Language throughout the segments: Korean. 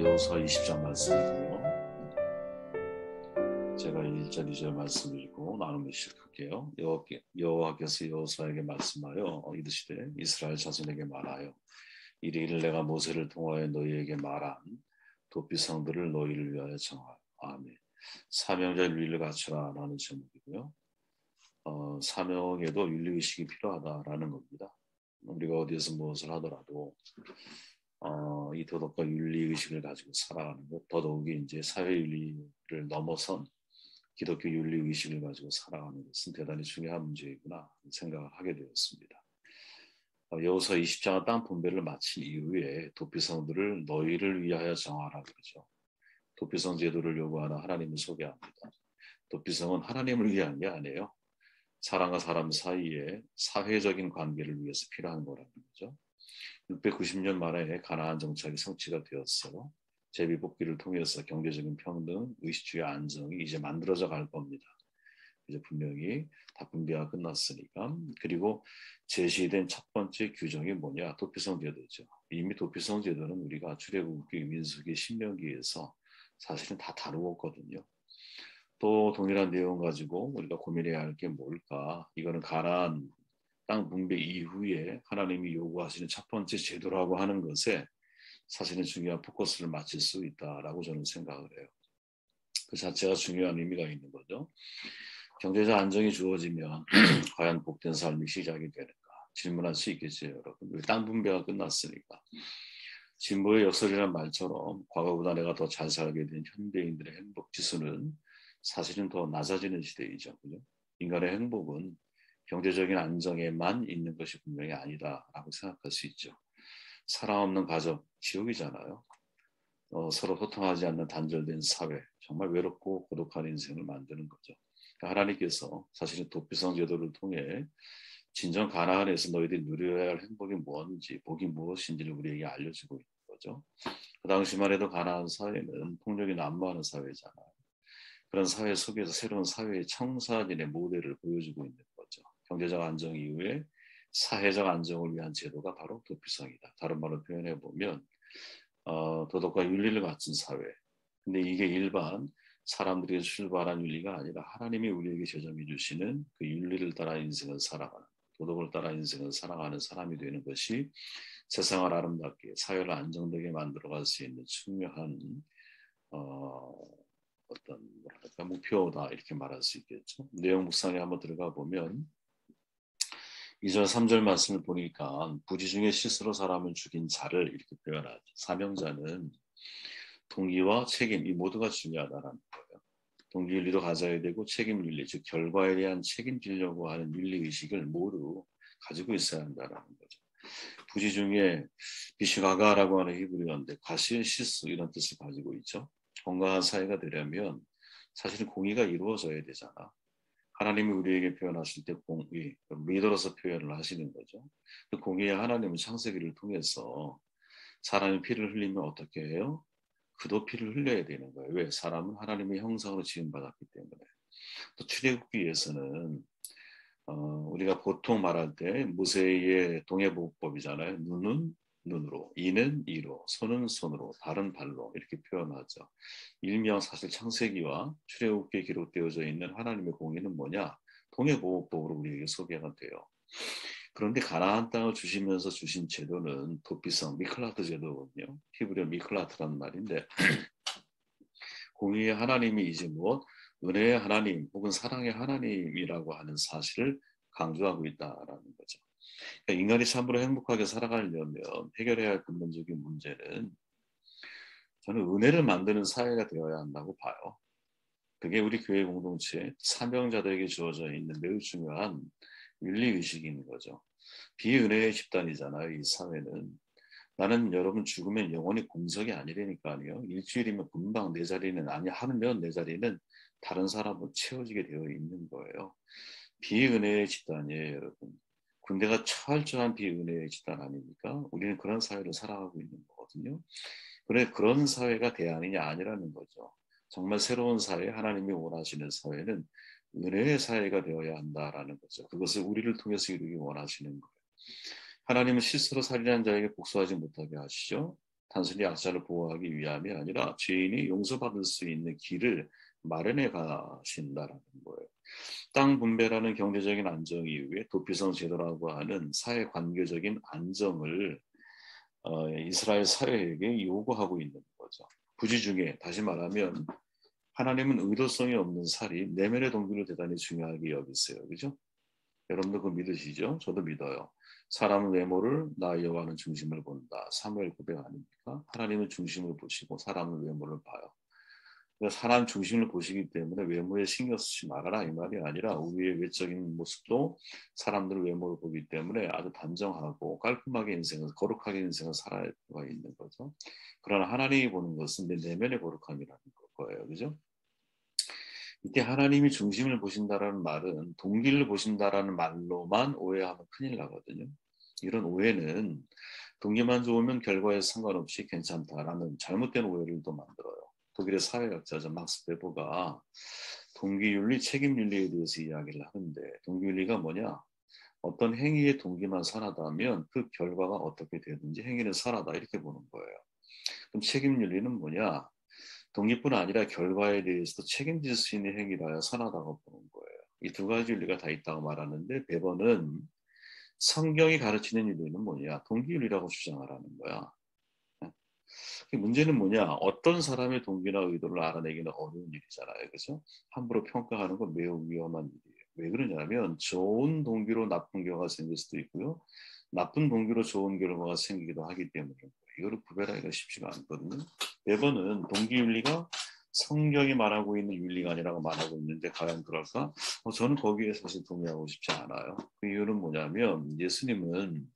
여호수아 20장 말씀이고요. 제가 1절 2절 말씀 읽고 나누기 시작할게요. 여호와께서 여호수아에게 말씀하여 이르시되 이스라엘 자손에게 말하여 이르기를 내가 모세를 통하여 너희에게 말한 도피성들을 너희를 위하여 정하라. 아멘. 사명자 윤리를 갖추라 라는 제목이고요. 사명에도 윤리의식이 필요하다라는 겁니다. 우리가 어디에서 무엇을 하더라도 이 도덕과 윤리의식을 가지고 살아가는 것, 더더욱이 이제 사회윤리를 넘어선 기독교 윤리의식을 가지고 살아가는 것은 대단히 중요한 문제이구나 생각을 하게 되었습니다. 여호수아 20장은 땅 분배를 마친 이후에 도피성들을 너희를 위하여 정하라 그러죠. 도피성 제도를 요구하는 하나님을 소개합니다. 도피성은 하나님을 위한 게 아니에요. 사람과 사람 사이에 사회적인 관계를 위해서 필요한 거라는 거죠. 690년 만에 가나안 정착이 성취가 되었어요. 제비뽑기를 통해서 경제적인 평등, 의식주의 안정이 이제 만들어져 갈 겁니다. 이제 분명히 다 분배가 끝났으니까. 그리고 제시된 첫 번째 규정이 뭐냐? 도피성 제도죠. 이미 도피성 제도는 우리가 출애굽기, 민수기, 신명기에서 사실은 다 다루었거든요. 또 동일한 내용 가지고 우리가 고민해야 할 게 뭘까? 이거는 가나안 땅 분배 이후에 하나님이 요구하시는 첫 번째 제도라고 하는 것에 사실은 중요한 포커스를 맞출 수 있다라고 저는 생각을 해요. 그 자체가 중요한 의미가 있는 거죠. 경제적 안정이 주어지면 과연 복된 삶이 시작이 되는가 질문할 수 있겠죠, 여러분. 땅 분배가 끝났으니까. 진보의 역설이라는 말처럼 과거보다 내가 더 잘 살게 된 현대인들의 행복 지수는 사실은 더 낮아지는 시대이죠. 그죠? 인간의 행복은 경제적인 안정에만 있는 것이 분명히 아니다라고 생각할 수 있죠. 사랑 없는 가족, 지옥이잖아요. 서로 소통하지 않는 단절된 사회, 정말 외롭고 고독한 인생을 만드는 거죠. 그러니까 하나님께서 사실은 도피성 제도를 통해 진정 가나안에서 너희들이 누려야 할 행복이 뭔지, 복이 무엇인지를 우리에게 알려주고 있는 거죠. 그 당시만 해도 가나안 사회는 폭력이 난무하는 사회잖아요. 그런 사회 속에서 새로운 사회의 청사진의 모델을 보여주고 있는 거죠. 경제적 안정 이후에 사회적 안정을 위한 제도가 바로 도피성이다. 다른 말로 표현해 보면 도덕과 윤리를 갖춘 사회. 근데 이게 일반 사람들이 출발한 윤리가 아니라 하나님이 우리에게 제정해 주시는 그 윤리를 따라 인생을 살아가는, 도덕을 따라 인생을 살아가는 사람이 되는 것이 세상을 아름답게 사회를 안정되게 만들어갈 수 있는 중요한 어떤 뭐랄까 목표다 이렇게 말할 수 있겠죠. 내용 묵상에 한번 들어가 보면 2절 3절 말씀을 보니까 부지 중에 실수로 사람을 죽인 자를 이렇게 표현하죠. 사명자는 동기와 책임 이 모두가 중요하다는 거예요. 동기 윤리도 가져야 되고 책임 윤리 즉 결과에 대한 책임지려고 하는 윤리 의식을 모두 가지고 있어야 한다는 거죠. 부지 중에 비슈가가라고 하는 히브리어인데 과실 실수 이런 뜻을 가지고 있죠. 건강한 사회가 되려면 사실은 공의가 이루어져야 되잖아. 하나님이 우리에게 표현하실 때 공의, 리더로서 표현을 하시는 거죠. 그 공의의 하나님은 창세기를 통해서 사람이 피를 흘리면 어떻게 해요? 그도 피를 흘려야 되는 거예요. 왜? 사람은 하나님의 형상으로 지음받았기 때문에. 또 출애굽기에서는 우리가 보통 말할 때 모세의 동해보호법이잖아요. 눈은 눈으로, 이는 이로, 손은 손으로, 발은 발로 이렇게 표현하죠. 일명 사실 창세기와 출애굽기에 기록되어져 있는 하나님의 공의는 뭐냐? 동해보호법으로 우리에게 소개가 돼요. 그런데 가나안 땅을 주시면서 주신 제도는 도피성 미클라트 제도거든요. 히브리어 미클라트라는 말인데 공의의 하나님이 이제 무엇? 은혜의 하나님 혹은 사랑의 하나님이라고 하는 사실을 강조하고 있다라는 거죠. 그러니까 인간이 참으로 행복하게 살아가려면 해결해야 할 근본적인 문제는 저는 은혜를 만드는 사회가 되어야 한다고 봐요. 그게 우리 교회 공동체 사명자들에게 주어져 있는 매우 중요한 윤리의식인 거죠. 비은혜의 집단이잖아요. 이 사회는. 나는 여러분 죽으면 영원히 공석이 아니라니까요. 일주일이면 금방 내 자리는 아니 하면 내 자리는 다른 사람으로 채워지게 되어 있는 거예요. 비은혜의 집단이에요, 여러분. 군대가 철저한 비은혜의 집단 아닙니까? 우리는 그런 사회로 살아가고 있는 거거든요. 그래 그런 사회가 대안이냐 아니라는 거죠. 정말 새로운 사회, 하나님이 원하시는 사회는 은혜의 사회가 되어야 한다라는 거죠. 그것을 우리를 통해서 이루기 원하시는 거예요. 하나님은 실수로 살인한 자에게 복수하지 못하게 하시죠. 단순히 약자를 보호하기 위함이 아니라 죄인이 용서받을 수 있는 길을 마련해 가신다라는 거예요. 땅 분배라는 경제적인 안정 이후에 도피성 제도라고 하는 사회 관계적인 안정을 이스라엘 사회에게 요구하고 있는 거죠. 부지 중에 다시 말하면 하나님은 의도성이 없는 살이 내면의 동기를 대단히 중요하게 여기세요. 그죠? 여러분도 그거 믿으시죠? 저도 믿어요. 사람은 외모를 나 여호와는 중심을 본다. 사무엘 고백 아닙니까? 하나님은 중심을 보시고 사람은 외모를 봐요. 그러니까 사람 중심을 보시기 때문에 외모에 신경 쓰지 말아라 이 말이 아니라 우리의 외적인 모습도 사람들의 외모를 보기 때문에 아주 단정하고 깔끔하게 인생을 거룩하게 인생을 살아야 있는 거죠. 그러나 하나님이 보는 것은 내 내면의 거룩함이라는 거예요. 그죠? 이때 하나님이 중심을 보신다라는 말은 동기를 보신다라는 말로만 오해하면 큰일 나거든요. 이런 오해는 동기만 좋으면 결과에 상관없이 괜찮다라는 잘못된 오해를 또 만들어요. 독일의 사회학자죠 막스 베버가 동기윤리, 책임윤리에 대해서 이야기를 하는데 동기윤리가 뭐냐? 어떤 행위의 동기만 선하다면 그 결과가 어떻게 되든지 행위는 선하다 이렇게 보는 거예요. 그럼 책임윤리는 뭐냐? 동기뿐 아니라 결과에 대해서도 책임질 수 있는 행위라야 선하다고 보는 거예요. 이 두 가지 윤리가 다 있다고 말하는데 베버는 성경이 가르치는 윤리는 뭐냐? 동기윤리라고 주장을 하는 거야. 문제는 뭐냐? 어떤 사람의 동기나 의도를 알아내기는 어려운 일이잖아요. 그죠? 함부로 평가하는 건 매우 위험한 일이에요. 왜 그러냐면 좋은 동기로 나쁜 결과가 생길 수도 있고요. 나쁜 동기로 좋은 결과가 생기기도 하기 때문에 이거를 구별하기가 쉽지가 않거든요. 베버는 동기윤리가 성경이 말하고 있는 윤리가 아니라고 말하고 있는데 과연 그럴까? 저는 거기에 사실 동의하고 싶지 않아요. 그 이유는 뭐냐면 예수님은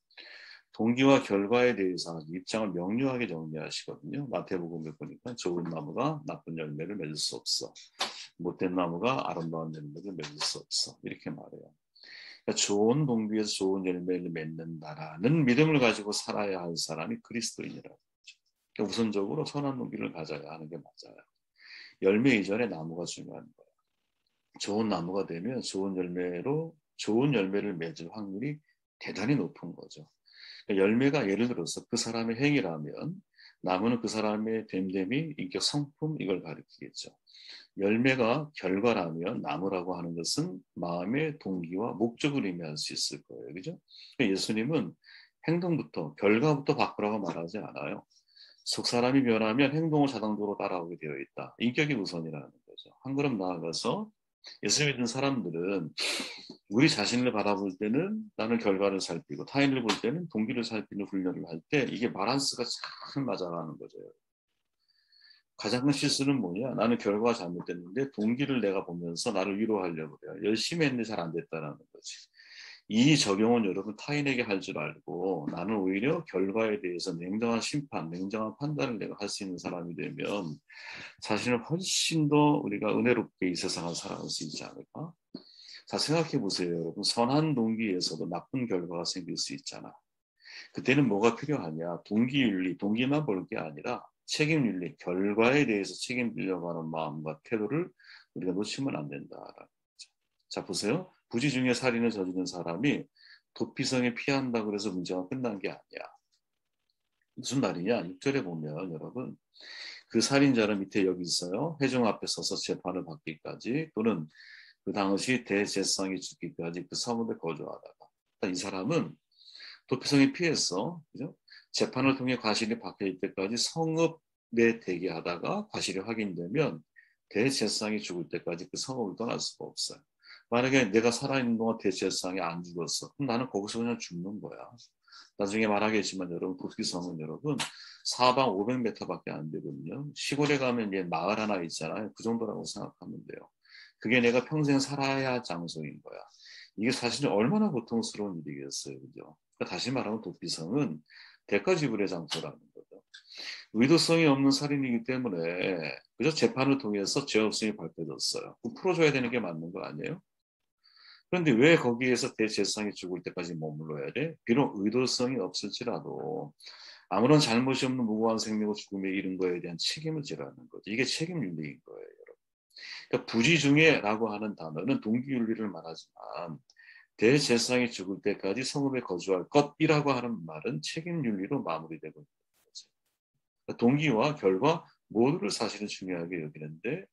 동기와 결과에 대해서 입장을 명료하게 정리하시거든요. 마태복음에 보니까 좋은 나무가 나쁜 열매를 맺을 수 없어. 못된 나무가 아름다운 열매를 맺을 수 없어. 이렇게 말해요. 그러니까 좋은 동기에서 좋은 열매를 맺는다라는 믿음을 가지고 살아야 할 사람이 그리스도인이라고 하죠. 그러니까 우선적으로 선한 동기를 가져야 하는 게 맞아요. 열매 이전에 나무가 중요한 거예요. 좋은 나무가 되면 좋은 열매를 맺을 확률이 대단히 높은 거죠. 열매가 예를 들어서 그 사람의 행위라면 나무는 그 사람의 됨됨이, 인격, 성품 이걸 가리키겠죠. 열매가 결과라면 나무라고 하는 것은 마음의 동기와 목적을 의미할 수 있을 거예요. 그죠? 예수님은 행동부터 결과부터 바꾸라고 말하지 않아요. 속 사람이 변하면 행동을 자동적으로 따라오게 되어 있다. 인격이 우선이라는 거죠. 한 걸음 나아가서 예수 믿는 사람들은 우리 자신을 바라볼 때는 나는 결과를 살피고 타인을 볼 때는 동기를 살피는 훈련을 할 때 이게 바란스가 잘 맞아가는 거죠. 가장 큰 실수는 뭐냐? 나는 결과가 잘못됐는데 동기를 내가 보면서 나를 위로하려고 해요. 열심히 했는데 잘 안 됐다는 거지. 이 적용은 여러분 타인에게 할 줄 알고 나는 오히려 결과에 대해서 냉정한 심판, 냉정한 판단을 내가 할 수 있는 사람이 되면 자신을 훨씬 더 우리가 은혜롭게 이 세상을 살아갈 수 있지 않을까? 자, 생각해 보세요, 여러분. 선한 동기에서도 나쁜 결과가 생길 수 있잖아. 그때는 뭐가 필요하냐? 동기윤리, 동기만 볼 게 아니라 책임윤리, 결과에 대해서 책임지려고 하는 마음과 태도를 우리가 놓치면 안 된다라는 거죠. 자, 보세요. 부지 중에 살인을 저지른 사람이 도피성에 피한다고 해서 문제가 끝난 게 아니야. 무슨 말이냐? 6절에 보면 여러분 그 살인자는 밑에 여기 있어요. 회중 앞에 서서 재판을 받기까지 또는 그 당시 대제사장이 죽기까지 그 성읍에 거주하다가 이 사람은 도피성에 피했어. 그죠? 재판을 통해 과실이 박혀질 때까지 성읍에 대기하다가 과실이 확인되면 대제사장이 죽을 때까지 그 성읍을 떠날 수가 없어요. 만약에 내가 살아있는 동안 대제사장이 안 죽었어. 그럼 나는 거기서 그냥 죽는 거야. 나중에 말하겠지만 여러분 도피성은 여러분 사방 500m밖에 안 되거든요. 시골에 가면 이제 마을 하나 있잖아요. 그 정도라고 생각하면 돼요. 그게 내가 평생 살아야 할 장소인 거야. 이게 사실은 얼마나 고통스러운 일이겠어요. 그죠? 그러니까 다시 말하면 도피성은 대가 지불의 장소라는 거죠. 의도성이 없는 살인이기 때문에 그죠? 재판을 통해서 죄 없음이 밝혀졌어요. 그럼 풀어줘야 되는 게 맞는 거 아니에요? 그런데 왜 거기에서 대제사장이 죽을 때까지 머물러야 돼? 비록 의도성이 없을지라도 아무런 잘못이 없는 무고한 생명을 죽음에 이른 거에 대한 책임을 지라는 거죠. 이게 책임 윤리인 거예요, 여러분. 그러니까 부지 중에라고 하는 단어는 동기 윤리를 말하지만 대제사장이 죽을 때까지 성읍에 거주할 것이라고 하는 말은 책임 윤리로 마무리되고 있는 거죠. 동기와 결과 모두를 사실은 중요하게 여기는데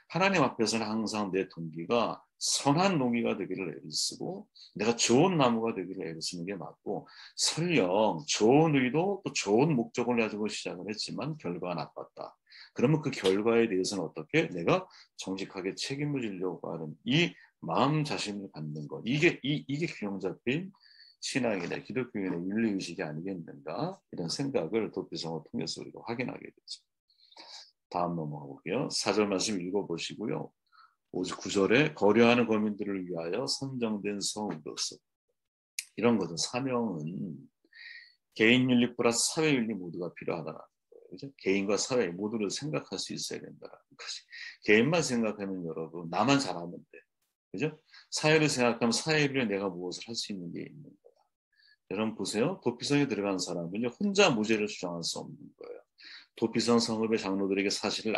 하나님 앞에서는 항상 내 동기가 선한 동기가 되기를 애를 쓰고 내가 좋은 나무가 되기를 애를 쓰는 게 맞고 설령 좋은 의도 또 좋은 목적을 가지고 시작을 했지만 결과가 나빴다. 그러면 그 결과에 대해서는 어떻게 내가 정직하게 책임을 지려고 하는 이 마음 자신을 갖는 것 이게 균형 잡힌 신앙이나 기독교인의 윤리의식이 아니겠는가 이런 생각을 도피성을 통해서 우리가 확인하게 되죠. 다음 넘어가 볼게요. 4절 말씀 읽어보시고요. 9절에 거류하는 거민들을 위하여 선정된 성으로서 이런 거죠. 사명은 개인 윤리 플러스 사회 윤리 모두가 필요하다는 거예요. 그죠? 개인과 사회 모두를 생각할 수 있어야 된다는 것이. 개인만 생각하면 여러분 나만 잘하면 돼. 그죠? 사회를 생각하면 사회를 위해 내가 무엇을 할 수 있는 게 있는 거야. 여러분 보세요. 도피성에 들어간 사람은요. 혼자 무죄를 주장할 수 없는 거예요. 도피성 성읍의 장로들에게 사실을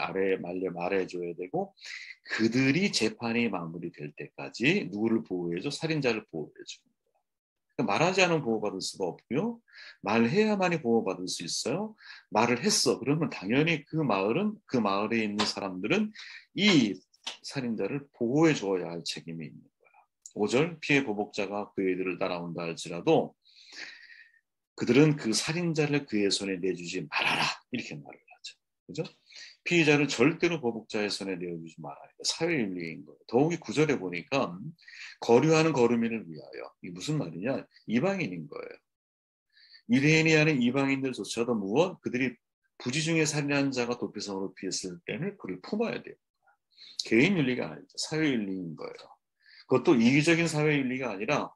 말해줘야 되고 그들이 재판이 마무리될 때까지 누구를 보호해줘? 살인자를 보호해줘. 그러니까 말하지 않으면 보호받을 수가 없고요. 말해야만이 보호받을 수 있어요. 말을 했어. 그러면 당연히 그 마을에 있는 사람들은 이 살인자를 보호해 줘야 할 책임이 있는 거야. 5절 피해 보복자가 그의 애들을 따라온다 할지라도 그들은 그 살인자를 그의 손에 내주지 말아라. 이렇게 말을 하죠. 그죠? 피의자를 절대로 보복자의 손에 내어주지 말아야 돼. 사회윤리인 거예요. 더욱이 9절에 보니까 거류하는 거류민을 위하여. 이게 무슨 말이냐? 이방인인 거예요. 유대인이 하는 이방인들조차도 무엇? 그들이 부지 중에 살인한 자가 도피성으로 피했을 때는 그를 품어야 돼요. 개인윤리가 아니죠. 사회윤리인 거예요. 그것도 이기적인 사회윤리가 아니라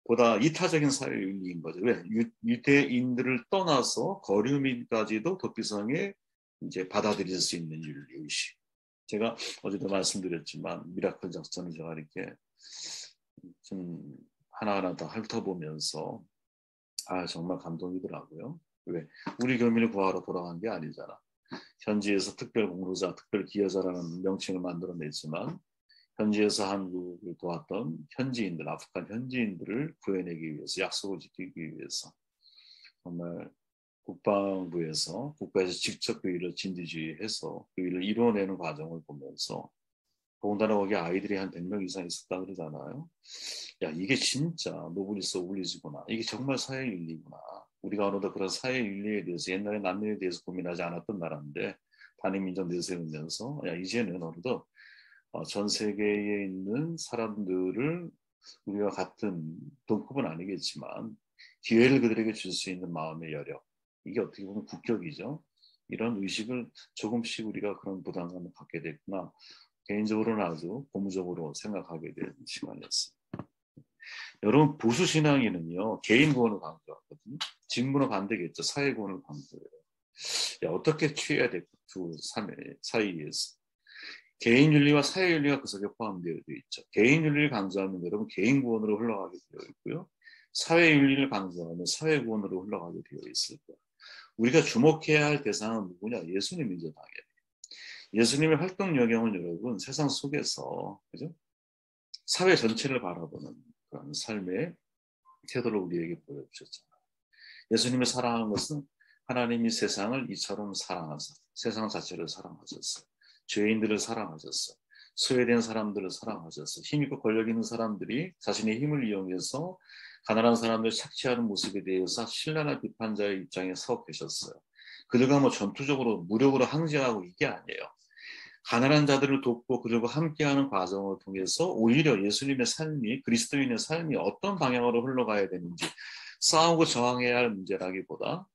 보다 이타적인 사회윤리인 거죠. 왜? 유대인들을 떠나서 거류민까지도 도피성에 이제 받아들일 수 있는 윤리의식. 제가 어제도 말씀드렸지만 미라클 작전을 제가 이렇게 좀 하나하나 다 훑어보면서 정말 감동이더라고요. 왜? 우리 교민을 구하러 돌아간 게 아니잖아. 현지에서 특별 공로자, 특별 기여자라는 명칭을 만들어냈지만 현지에서 한국을 도왔던 현지인들, 아프간 현지인들을 구해내기 위해서 약속을 지키기 위해서 정말 국방부에서 국가에서 직접 그 일을 진두지휘해서 그 일을 이루어내는 과정을 보면서 더군다나 거기 아이들이 한 100명 이상 있었다 그러잖아요. 야 이게 진짜 노블리스 오블리지구나. 이게 정말 사회윤리구나. 우리가 어느덧 그런 사회윤리에 대해서 옛날에 남녀에 대해서 고민하지 않았던 나라인데 단일민족 내세우면서 야 이제는 어느덧 전 세계에 있는 사람들을 우리가 같은 동급은 아니겠지만 기회를 그들에게 줄 수 있는 마음의 여력 이게 어떻게 보면 국격이죠. 이런 의식을 조금씩 우리가 그런 부담감을 갖게 됐구나. 개인적으로는 아주 고무적으로 생각하게 된 시간이었습니다. 여러분 보수 신앙인은요 개인 구원을 강조하거든요. 직무는 반대겠죠. 사회 구원을 강조해요. 야, 어떻게 취해야 될까 두 사이에서 개인 윤리와 사회 윤리가 그 속에 포함되어 있죠. 개인 윤리를 강조하면 여러분 개인 구원으로 흘러가게 되어 있고요. 사회 윤리를 강조하면 사회 구원으로 흘러가게 되어 있을 거예요. 우리가 주목해야 할 대상은 누구냐? 예수님이죠, 당연히. 예수님의 활동 여경은 여러분 세상 속에서 그죠? 사회 전체를 바라보는 그런 삶의 태도를 우리에게 보여주셨잖아요. 예수님이 사랑한 것은 하나님이 세상을 이처럼 사랑하사 세상 자체를 사랑하셨어요. 죄인들을 사랑하셨어요. 소외된 사람들을 사랑하셨어요. 힘있고 권력 있는 사람들이 자신의 힘을 이용해서 가난한 사람들 착취하는 모습에 대해서 신랄한 비판자의 입장에 서 계셨어요. 그들과 전투적으로 무력으로 항쟁하고 이게 아니에요. 가난한 자들을 돕고 그들과 함께하는 과정을 통해서 오히려 예수님의 삶이 그리스도인의 삶이 어떤 방향으로 흘러가야 되는지 싸우고 저항해야 할 문제라기보다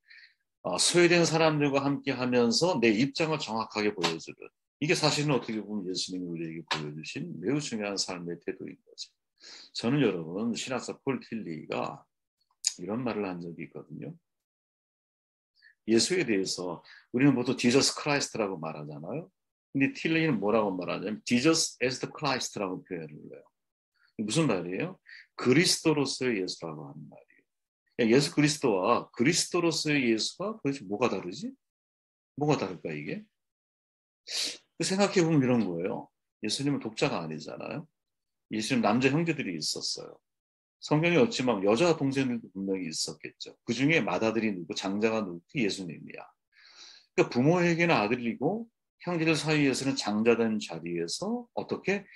소외된 사람들과 함께하면서 내 입장을 정확하게 보여주는 이게 사실은 어떻게 보면 예수님이 우리에게 보여주신 매우 중요한 삶의 태도인 거죠. 저는 여러분 신학자 폴 틸리가 이런 말을 한 적이 있거든요. 예수에 대해서 우리는 모두 지저스 크라이스트라고 말하잖아요. 근데 틸리는 뭐라고 말하냐면 Jesus as the Christ라고 표현을 해요. 무슨 말이에요? 그리스도로서의 예수라고 하는 말이에요. 예수 그리스도와 그리스도로서의 예수가 도대체 뭐가 다르지? 뭐가 다를까 이게? 생각해보면 이런 거예요. 예수님은 독자가 아니잖아요. 예수님 남자 형제들이 있었어요. 성경에 없지만 여자 동생들도 분명히 있었겠죠. 그 중에 맏아들이 누구, 장자가 누구? 예수님이야. 그러니까 부모에게는 아들이고 형제들 사이에서는 장자된 자리에서 어떻게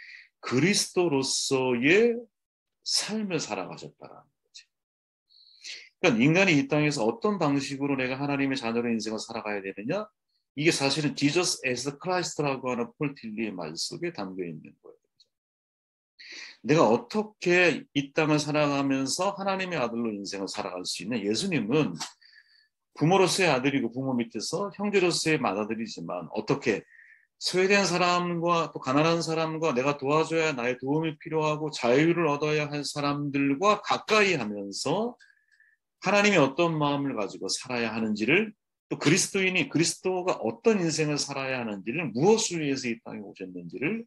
그리스도로서의 삶을 살아가셨다라는 거지. 그러니까 인간이 이 땅에서 어떤 방식으로 내가 하나님의 자녀의 인생을 살아가야 되느냐? 이게 사실은 Jesus as Christ라고 하는 폴 틸리의 말 속에 담겨 있는 거예요. 내가 어떻게 이 땅을 살아가면서 하나님의 아들로 인생을 살아갈 수 있는, 예수님은 부모로서의 아들이고 부모 밑에서 형제로서의 맏아들이지만 어떻게 소외된 사람과 또 가난한 사람과 내가 도와줘야 나의 도움이 필요하고 자유를 얻어야 할 사람들과 가까이 하면서 하나님이 어떤 마음을 가지고 살아야 하는지를, 또 그리스도인이 그리스도가 어떤 인생을 살아야 하는지를, 무엇을 위해서 이 땅에 오셨는지를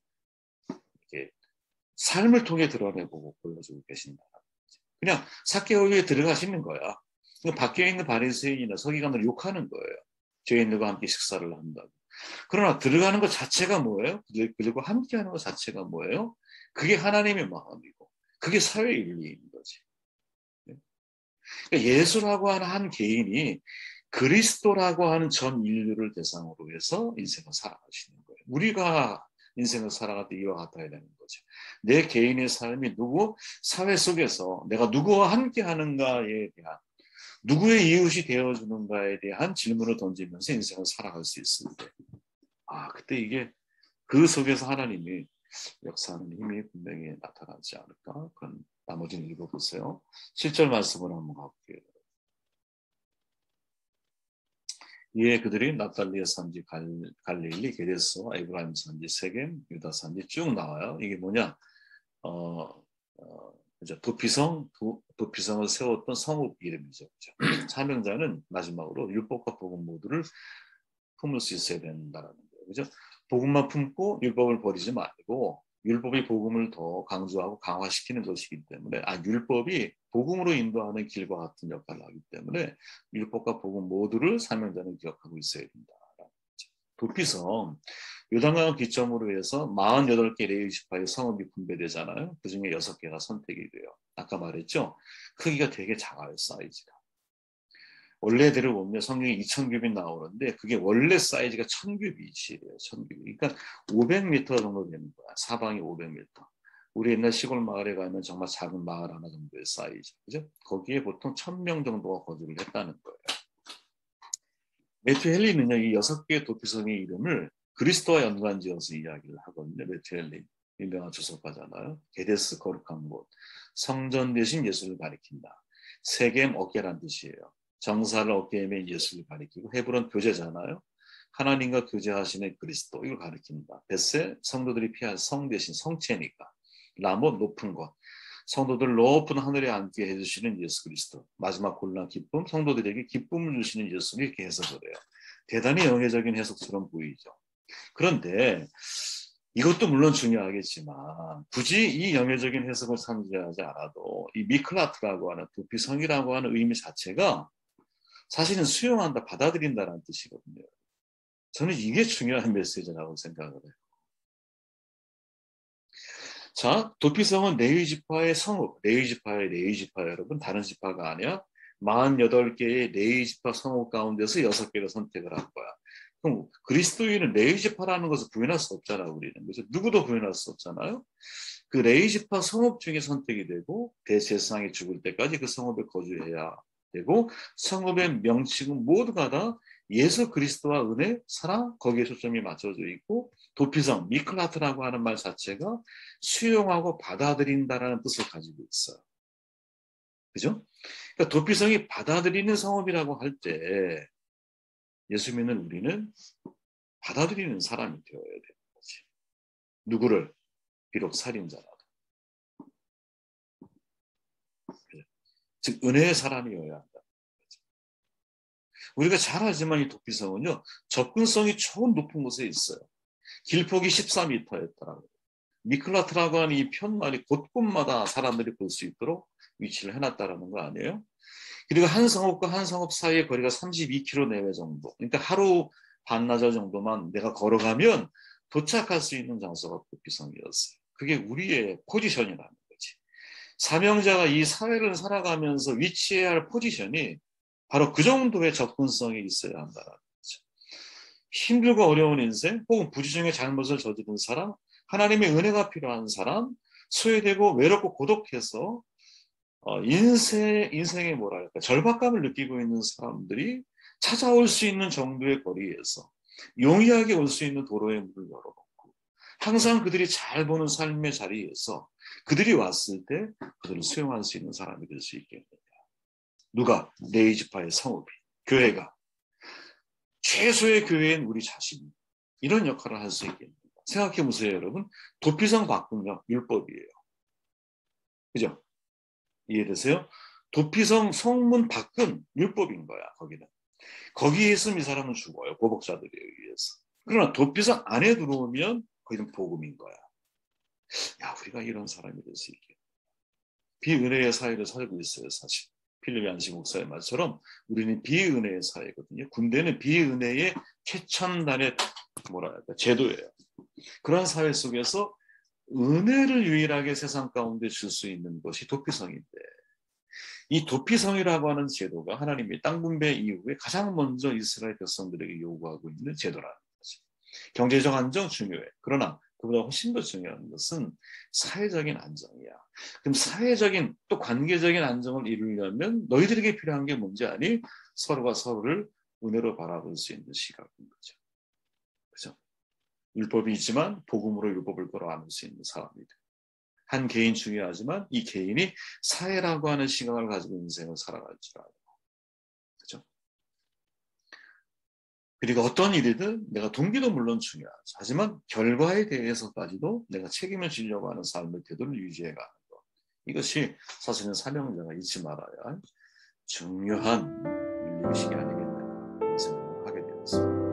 이렇게 삶을 통해 드러내보고 보여주고 계신다. 그냥 삭개오유에 들어가시는 거야. 밖에 있는 바리새인이나 서기관을 욕하는 거예요. 죄인들과 함께 식사를 한다고. 그러나 들어가는 것 자체가 뭐예요? 그리고 함께하는 것 자체가 뭐예요? 그게 하나님의 마음이고 그게 사회윤리인 거지. 그러니까 예수라고 하는 한 개인이 그리스도라고 하는 전 인류를 대상으로 해서 인생을 살아가시는 거예요. 우리가 인생을 살아갈 때 이와 같아야 되는 거죠. 내 개인의 삶이 사회 속에서 내가 누구와 함께 하는가에 대한, 누구의 이웃이 되어주는가에 대한 질문을 던지면서 인생을 살아갈 수 있을 때, 그때 이게 그 속에서 하나님이 역사하는 힘이 분명히 나타나지 않을까. 그건 나머지는 읽어보세요. 7절 말씀을 한번 가볼게요. 이에 그들이 납달리의 산지 갈릴리, 게데스와 에브라임 산지 세겜, 유다 산지 쭉 나와요. 이게 뭐냐? 도피성을 세웠던 성읍 이름이죠. 그렇죠? 사명자는 마지막으로 율법과 복음 모두를 품을 수 있어야 된다는 거예요. 그죠? 복음만 품고 율법을 버리지 말고, 율법이 복음을 더 강조하고 강화시키는 것이기 때문에, 율법이 복음으로 인도하는 길과 같은 역할을 하기 때문에 율법과 복음 모두를 사명자는 기억하고 있어야 된다. 도피성, 요단강을 기점으로 해서 48개 레위지파의 성읍이 분배되잖아요. 그중에 6개가 선택이 돼요. 아까 말했죠? 크기가 되게 작아요, 사이즈가. 원래대로 보면 성경에 2000규빗 나오는데 그게 원래 사이즈가 1000규빗이래요. 1000규빗. 그러니까 500m 정도 되는 거야. 사방이 500m. 우리 옛날 시골 마을에 가면 정말 작은 마을 하나 정도의 사이즈. 그죠? 거기에 보통 1000명 정도가 거주를 했다는 거예요. 매튜 헬리는요, 이 6개의 도피성의 이름을 그리스도와 연관지어서 이야기를 하거든요. 매튜 헬리. 유명한 주석가잖아요. 게데스, 거룩한 곳. 성전 대신 예수를 가리킨다. 세겜, 어깨란 뜻이에요. 정사를 어깨에 맨 예수를 가리키고, 헤브론 교제잖아요. 하나님과 교제하시는 그리스도, 이걸 가리킨다. 벳셀, 성도들이 피할 성 대신 성체니까. 라못, 높은 곳. 성도들 높은 하늘에 앉게 해주시는 예수 그리스도. 마지막 고난 기쁨, 성도들에게 기쁨을 주시는 예수를 이렇게 해석을 해요. 대단히 영예적인 해석처럼 보이죠. 그런데 이것도 물론 중요하겠지만 굳이 이 영예적인 해석을 참조하지 않아도 이 미클라트라고 하는 도피성이라고 하는 의미 자체가 사실은 수용한다, 받아들인다는 뜻이거든요. 저는 이게 중요한 메시지라고 생각을 해요. 자, 도피성은 레위지파의 성읍, 레위지파 여러분, 다른 지파가 아니야. 48개의 레위지파 성읍 가운데서 6개를 선택을 한 거야. 그럼 그리스도인은 레위지파라는 것을 부인할 수 없잖아, 우리는. 그래서 누구도 부인할 수 없잖아요. 그 레위지파 성읍 중에 선택이 되고 대제사장이 죽을 때까지 그 성읍에 거주해야 되고, 성읍의 명칭은 모두가 다 예수 그리스도와 은혜, 사랑, 거기에 초점이 맞춰져 있고, 도피성, 미클라트라고 하는 말 자체가 수용하고 받아들인다라는 뜻을 가지고 있어요. 그죠? 그러니까 도피성이 받아들이는 성읍이라고 할 때 예수 믿는 우리는 받아들이는 사람이 되어야 되는 거지. 누구를? 비록 살인자라도. 즉 은혜의 사람이어야 한다. 우리가 잘 알지만 이 도피성은요, 접근성이 좋은 높은 곳에 있어요. 길폭이 14m였더라고요. 미클라트라고 하는 이 편말이 곳곳마다 사람들이 볼 수 있도록 위치를 해놨다는 거 아니에요? 그리고 한 성읍과 한 성읍 사이의 거리가 32km 내외 정도. 그러니까 하루 반나절 정도만 내가 걸어가면 도착할 수 있는 장소가 도피성이었어요. 그게 우리의 포지션이라는 거지. 사명자가 이 사회를 살아가면서 위치해야 할 포지션이 바로 그 정도의 접근성이 있어야 한다는 거죠. 힘들고 어려운 인생, 혹은 부지중에 잘못을 저지른 사람, 하나님의 은혜가 필요한 사람, 소외되고 외롭고 고독해서 인생의 뭐랄까 절박감을 느끼고 있는 사람들이 찾아올 수 있는 정도의 거리에서 용이하게 올 수 있는 도로의 문을 열어놓고 항상 그들이 잘 보는 삶의 자리에서 그들이 왔을 때 그들을 수용할 수 있는 사람이 될 수 있겠느냐. 누가? 네이지파의 성읍이, 교회가, 최소의 교회인 우리 자신이 이런 역할을 할 수 있겠느냐. 생각해 보세요, 여러분. 도피성 밖은요 율법이에요. 그죠? 이해되세요? 도피성 성문 밖은 율법인 거야. 거기에 있으면 이 사람은 죽어요. 보복자들에 의해서. 그러나 도피성 안에 들어오면 거기는 복음인 거야. 야, 우리가 이런 사람이 될 수 있게. 비은혜의 사회를 살고 있어요, 사실. 필립 얀시 목사의 말처럼 우리는 비은혜의 사회거든요. 군대는 비은혜의 최첨단의 뭐랄까 제도예요. 그런 사회 속에서 은혜를 유일하게 세상 가운데 줄 수 있는 것이 도피성인데, 이 도피성이라고 하는 제도가 하나님의 땅 분배 이후에 가장 먼저 이스라엘 백성들에게 요구하고 있는 제도라는 거죠. 경제적 안정 중요해. 그러나 그보다 훨씬 더 중요한 것은 사회적인 안정이야. 그럼 사회적인 또 관계적인 안정을 이루려면 너희들에게 필요한 게 뭔지 아니? 서로가 서로를 은혜로 바라볼 수 있는 시각인 거죠. 그죠? 율법이 있지만 복음으로 율법을 걸어안을 수 있는 사람이다. 한 개인 중요하지만 이 개인이 사회라고 하는 시각을 가지고 인생을 살아갈 줄 알고. 그죠? 그리고 어떤 일이든 내가 동기도 물론 중요하죠. 하지만 결과에 대해서까지도 내가 책임을 지려고 하는 삶의 태도를 유지해 가는 것. 이것이 사실은 사명자가 잊지 말아야 할 중요한 윤리의식이 아니겠나 그런 생각을 하게 되었습니다.